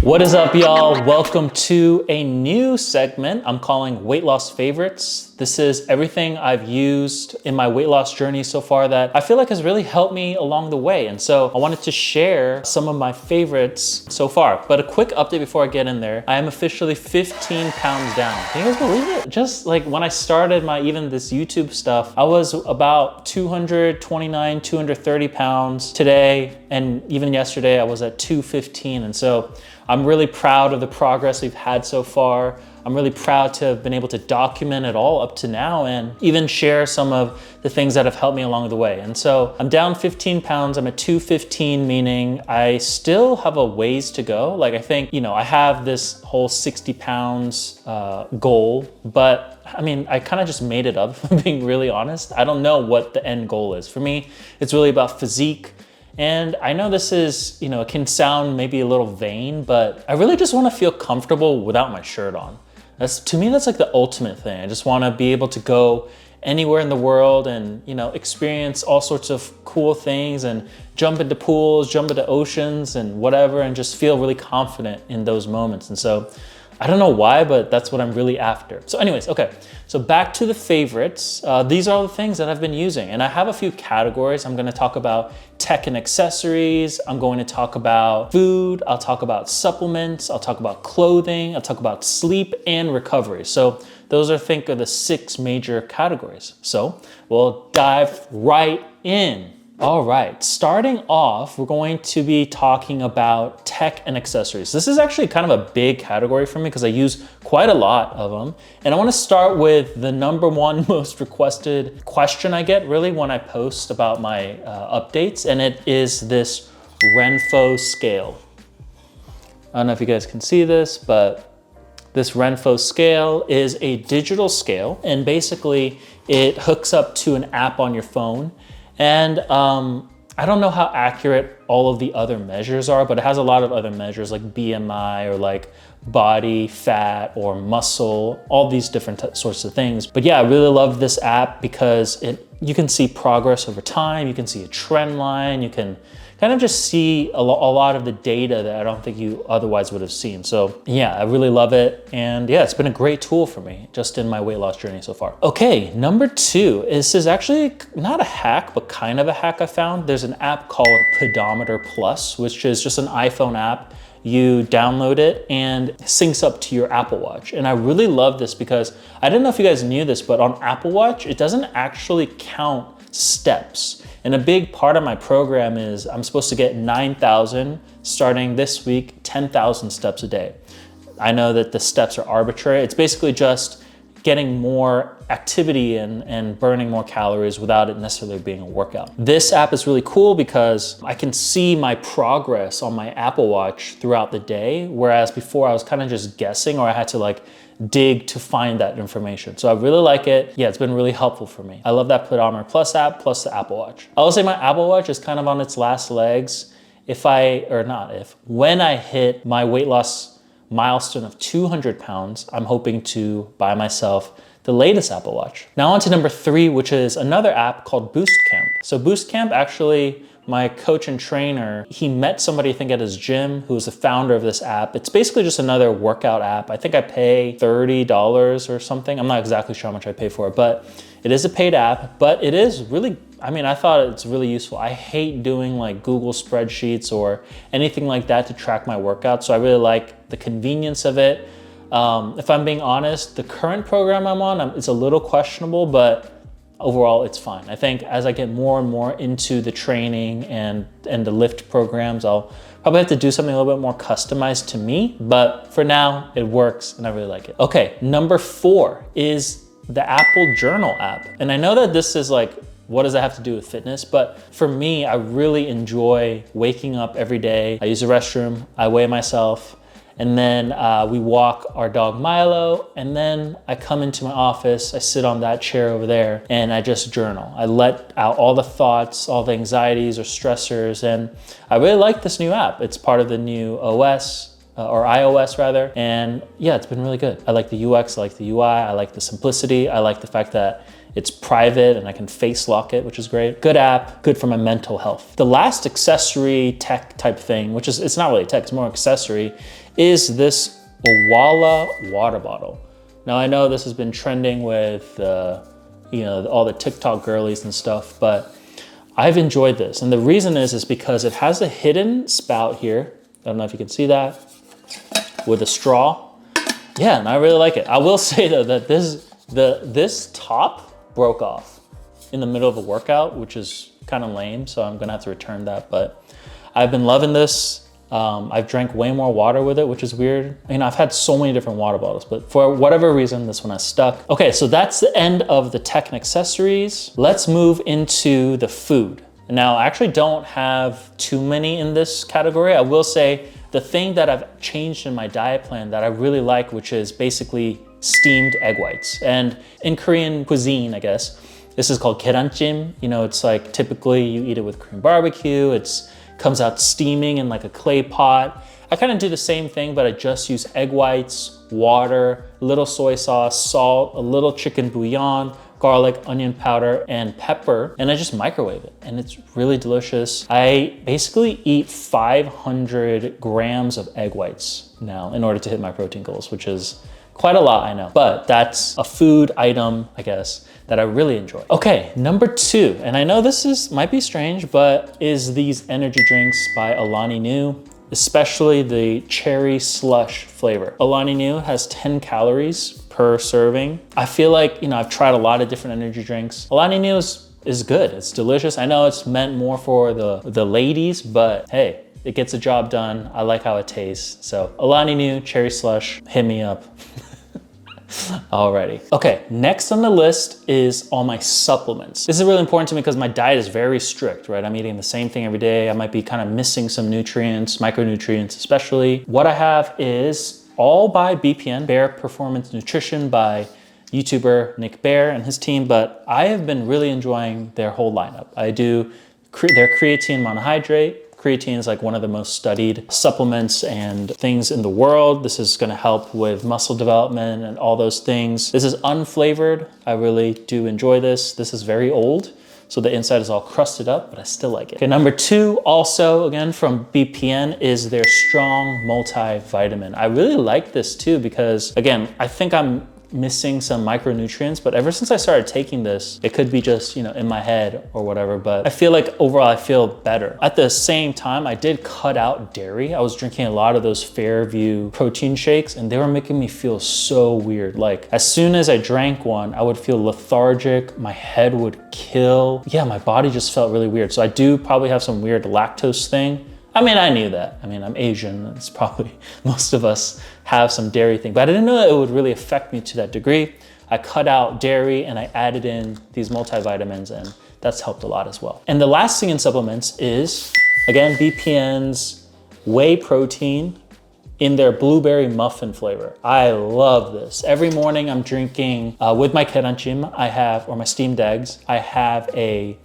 What is up, y'all? Welcome to a new segment I'm calling Weight Loss Favorites. This is everything I've used in my weight loss journey so far that I feel like has really helped me along the way. And so I wanted to share some of my favorites so far. But a quick update before I get in there. I am officially 15 pounds down. Can you guys believe it? Just like when I started even this YouTube stuff, I was about 229, 230 pounds today. And even yesterday I was at 215. And so I'm really proud of the progress we've had so far. I'm really proud to have been able to document it all up to now and even share some of the things that have helped me along the way. And so I'm down 15 pounds. I'm at 215, meaning I still have a ways to go. Like I think, I have this whole 60 pounds goal, but I mean, I kind of just made it up, if I'm being really honest. I don't know what the end goal is. For me, it's really about physique. And I know this is, it can sound maybe a little vain, but I really just want to feel comfortable without my shirt on. To me, that's like the ultimate thing. I just want to be able to go anywhere in the world and, experience all sorts of cool things and jump into pools, jump into oceans and whatever, and just feel really confident in those moments. And so I don't know why, but that's what I'm really after. So anyways, okay, so back to the favorites. These are all the things that I've been using, and I have a few categories. I'm gonna talk about tech and accessories. I'm going to talk about food. I'll talk about supplements. I'll talk about clothing. I'll talk about sleep and recovery. So those are, think of the 6 major categories. So we'll dive right in. All right, starting off, we're going to be talking about tech and accessories. This is actually kind of a big category for me because I use quite a lot of them. And I wanna start with the #1 most requested question I get really when I post about my updates, and it is this Renpho scale. I don't know if you guys can see this, but this Renpho scale is a digital scale, and basically it hooks up to an app on your phone. And I don't know how accurate all of the other measures are, but it has a lot of other measures like BMI or like body fat or muscle, all these different sorts of things. But yeah, I really love this app because you can see progress over time. You can see a trend line. You can kind of just see a lot of the data that I don't think you otherwise would have seen. So yeah, I really love it. And yeah, it's been a great tool for me just in my weight loss journey so far. Okay, #2, this is actually not a hack, but kind of a hack I found. There's an app called Pedometer Plus, which is just an iPhone app. You download it and it syncs up to your Apple Watch. And I really love this because I didn't know if you guys knew this, but on Apple Watch, it doesn't actually count steps. And a big part of my program is I'm supposed to get 9,000 starting this week, 10,000 steps a day. I know that the steps are arbitrary. It's basically just getting more activity and burning more calories without it necessarily being a workout. This app is really cool because I can see my progress on my Apple Watch throughout the day, whereas before I was kind of just guessing, or I had to like dig to find that information. So I really like it. Yeah, it's been really helpful for me. I love that Pedometer Plus app plus the Apple Watch. I will say my Apple Watch is kind of on its last legs. When I hit my weight loss milestone of 200 pounds, I'm hoping to buy myself the latest Apple Watch. Now on to #3, which is another app called Boost Camp. So Boost Camp, actually, my coach and trainer, he met somebody, I think at his gym, who was the founder of this app. It's basically just another workout app. I think I pay $30 or something. I'm not exactly sure how much I pay for it, but it is a paid app, but it is really, I thought it's really useful. I hate doing like Google spreadsheets or anything like that to track my workouts. So I really like the convenience of it. If I'm being honest, the current program I'm on, it's a little questionable, but overall it's fine. I think as I get more and more into the training and the lift programs, I'll probably have to do something a little bit more customized to me, but for now it works and I really like it. Okay, #4 is the Apple Journal app. And I know that this is like, what does that have to do with fitness? But for me, I really enjoy waking up every day. I use the restroom, I weigh myself, and then we walk our dog Milo, and then I come into my office, I sit on that chair over there, and I just journal. I let out all the thoughts, all the anxieties or stressors, and I really like this new app. It's part of the new OS, or iOS rather, and yeah, it's been really good. I like the UX, I like the UI, I like the simplicity, I like the fact that It's private and I can face lock it, which is great. Good app, good for my mental health. The last accessory tech type thing, which is, it's not really tech, it's more accessory, is this Owala water bottle. Now I know this has been trending with all the TikTok girlies and stuff, but I've enjoyed this. And the reason is because it has a hidden spout here. I don't know if you can see that, with a straw. Yeah, and I really like it. I will say though that this top broke off in the middle of a workout, which is kind of lame, so I'm gonna have to return that. But I've been loving this. I've drank way more water with it, which is weird. I've had so many different water bottles, but for whatever reason, this one has stuck. Okay, so that's the end of the tech and accessories. Let's move into the food. Now, I actually don't have too many in this category. I will say the thing that I've changed in my diet plan that I really like, which is basically steamed egg whites. And in Korean cuisine, I guess, this is called keranjim. It's like typically you eat it with Korean barbecue. It's comes out steaming in like a clay pot. I kind of do the same thing, but I just use egg whites, water, a little soy sauce, salt, a little chicken bouillon, garlic, onion powder, and pepper, and I just microwave it, and it's really delicious. I basically eat 500 grams of egg whites now in order to hit my protein goals, which is quite a lot, I know, but that's a food item, I guess, that I really enjoy. Okay, number 2, and I know this might be strange, but is these energy drinks by Alani Nu, especially the cherry slush flavor. Alani Nu has 10 calories per serving. I feel like, I've tried a lot of different energy drinks. Alani Nu is good, it's delicious. I know it's meant more for the ladies, but hey, it gets the job done. I like how it tastes. So Alani Nu, cherry slush, hit me up. Alrighty. Okay, next on the list is all my supplements. This is really important to me because my diet is very strict, right? I'm eating the same thing every day. I might be kind of missing some nutrients, micronutrients especially. What I have is all by BPN, Bear Performance Nutrition, by YouTuber Nick Bear and his team, but I have been really enjoying their whole lineup. I do their creatine monohydrate. Creatine is like one of the most studied supplements and things in the world. This is gonna help with muscle development and all those things. This is unflavored. I really do enjoy this. This is very old, so the inside is all crusted up, but I still like it. Okay, number 2, also again from BPN, is their Strong Multivitamin. I really like this too because, again, I think I'm missing some micronutrients, but ever since I started taking this, it could be just, in my head or whatever, but I feel like overall I feel better. At the same time, I did cut out dairy. I was drinking a lot of those Fairview protein shakes and they were making me feel so weird. Like as soon as I drank one, I would feel lethargic, my head would kill. Yeah, my body just felt really weird. So I do probably have some weird lactose thing. I knew that. I'm Asian. It's probably, most of us have some dairy thing, but I didn't know that it would really affect me to that degree. I cut out dairy and I added in these multivitamins, and that's helped a lot as well. And the last thing in supplements is, again, BPN's whey protein in their blueberry muffin flavor. I love this. Every morning I'm drinking, with my keranjim, or my steamed eggs, I have a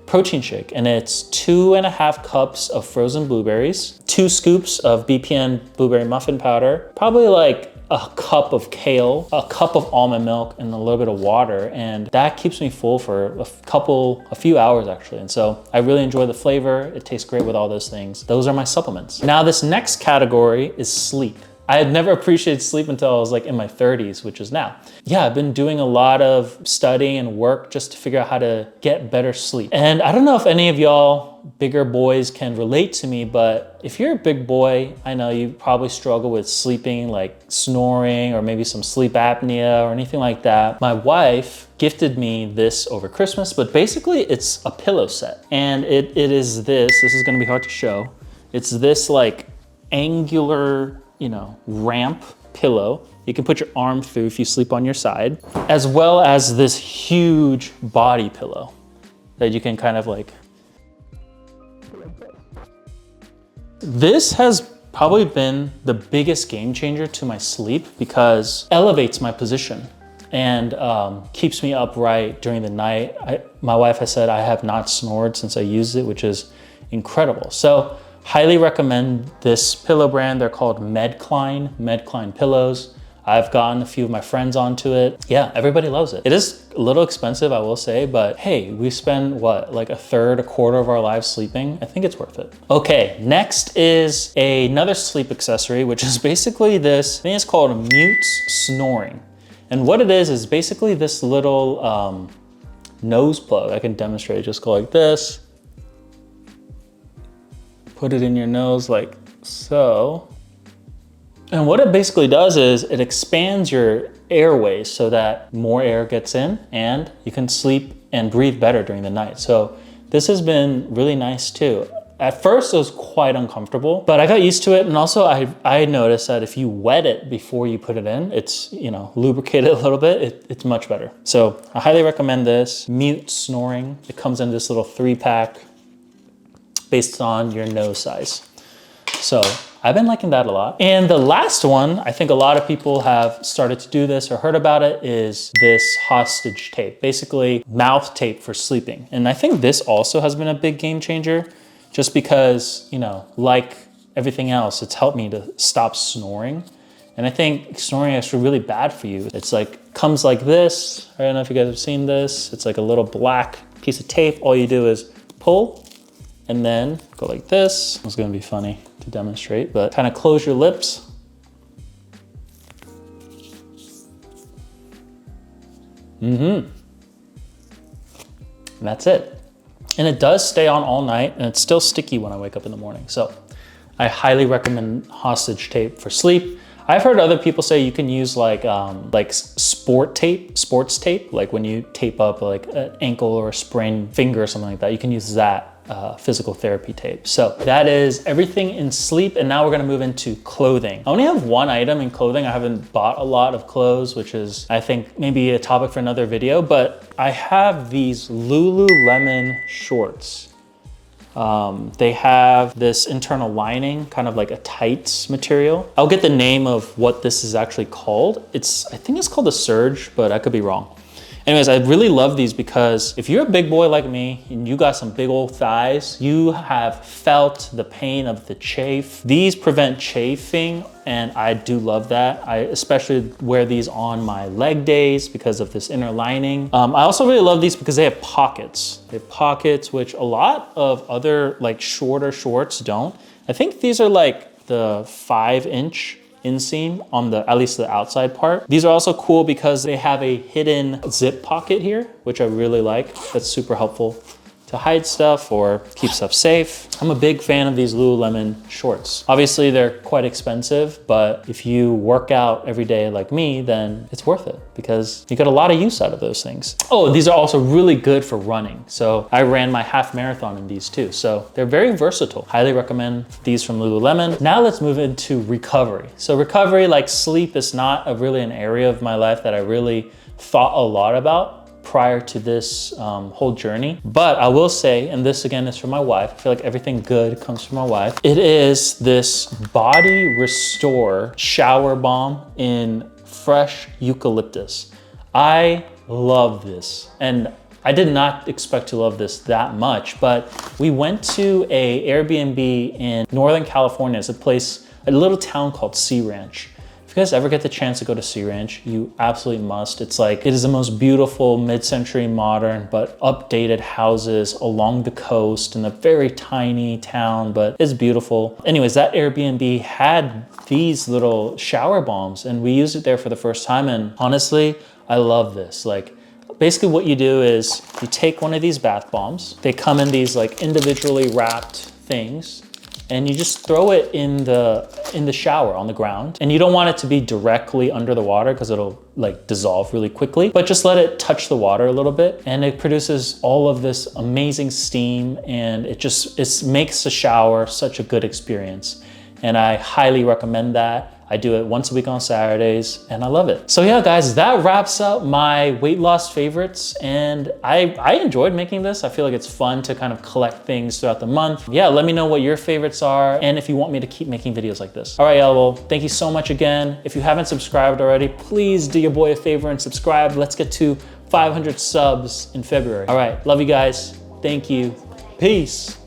protein shake, and it's 2.5 cups of frozen blueberries, 2 scoops of BPN blueberry muffin powder, probably like a cup of kale, a cup of almond milk, and a little bit of water. And that keeps me full for a few hours actually. And so I really enjoy the flavor. It tastes great with all those things. Those are my supplements. Now this next category is sleep. I had never appreciated sleep until I was like in my 30s, which is now. Yeah, I've been doing a lot of studying and work just to figure out how to get better sleep. And I don't know if any of y'all bigger boys can relate to me, but if you're a big boy, I know you probably struggle with sleeping, like snoring or maybe some sleep apnea or anything like that. My wife gifted me this over Christmas, but basically it's a pillow set. And it is this is gonna be hard to show. It's this like angular, ramp pillow. You can put your arm through if you sleep on your side, as well as this huge body pillow that you can kind of like. This has probably been the biggest game changer to my sleep because it elevates my position and keeps me upright during the night. My wife has said I have not snored since I used it, which is incredible. So highly recommend this pillow brand. They're called Medcline pillows. I've gotten a few of my friends onto it. Yeah, everybody loves it. It is a little expensive, I will say, but hey, we spend what, like a third, a quarter of our lives sleeping. I think it's worth it. Okay, next is another sleep accessory, which is basically this thing. It's called mute snoring. And what it is basically this little nose plug. I can demonstrate it. Just go like this. Put it in your nose like so. And what it basically does is it expands your airways so that more air gets in and you can sleep and breathe better during the night. So this has been really nice too. At first it was quite uncomfortable, but I got used to it. And also I noticed that if you wet it before you put it in, it's, you know, lubricate it a little bit, it's much better. So I highly recommend this, mute snoring. It comes in this little 3-pack based on your nose size. So I've been liking that a lot. And the last one, I think a lot of people have started to do this or heard about it, is this hostage tape, basically mouth tape for sleeping. And I think this also has been a big game changer just because, you know, like everything else, it's helped me to stop snoring. And I think snoring is actually really bad for you. It's like, comes like this. I don't know if you guys have seen this. It's like a little black piece of tape. All you do is pull and then go like this. It's gonna be funny to demonstrate, but kind of close your lips. And that's it. And it does stay on all night and it's still sticky when I wake up in the morning. So I highly recommend hostage tape for sleep. I've heard other people say you can use like sports tape, like when you tape up like an ankle or a sprained finger or something like that, you can use that physical therapy tape. So that is everything in sleep. And now we're gonna move into clothing. I only have one item in clothing. I haven't bought a lot of clothes, which is, I think, maybe a topic for another video, but I have these Lululemon shorts. They have this internal lining, kind of like a tights material. I'll get the name of what this is actually called. I think it's called a Surge, but I could be wrong. Anyways, I really love these because if you're a big boy like me and you got some big old thighs, you have felt the pain of the chafe. These prevent chafing and I do love that. I especially wear these on my leg days because of this inner lining. I also really love these because they have pockets. They have pockets, which a lot of other like shorter shorts don't. I think these are like the 5-inch inseam on at least the outside part. These are also cool because they have a hidden zip pocket here, which I really like. That's super helpful to hide stuff or keep stuff safe. I'm a big fan of these Lululemon shorts. Obviously they're quite expensive, but if you work out every day like me, then it's worth it because you get a lot of use out of those things. Oh, these are also really good for running. So I ran my half marathon in these too. So they're very versatile. Highly recommend these from Lululemon. Now let's move into recovery. So recovery, like sleep, is not really an area of my life that I really thought a lot about prior to this whole journey. But I will say, and this again is from my wife, I feel like everything good comes from my wife. It is this Body Restore shower balm in fresh eucalyptus. I love this. And I did not expect to love this that much, but we went to a Airbnb in Northern California. It's a little town called Sea Ranch. If you guys ever get the chance to go to Sea Ranch, you absolutely must. It is the most beautiful mid-century modern but updated houses along the coast in a very tiny town, but it's beautiful. Anyways, that Airbnb had these little shower balms and we used it there for the first time. And honestly, I love this. Like basically what you do is you take one of these bath bombs. They come in these like individually wrapped things. And you just throw it in the shower on the ground. And you don't want it to be directly under the water because it'll like dissolve really quickly, but just let it touch the water a little bit. And it produces all of this amazing steam and it makes the shower such a good experience. And I highly recommend that. I do it once a week on Saturdays and I love it. So yeah, guys, that wraps up my weight loss favorites. And I enjoyed making this. I feel like it's fun to kind of collect things throughout the month. Yeah, let me know what your favorites are and if you want me to keep making videos like this. All right, y'all, well, thank you so much again. If you haven't subscribed already, please do your boy a favor and subscribe. Let's get to 500 subs in February. All right, love you guys. Thank you. Peace.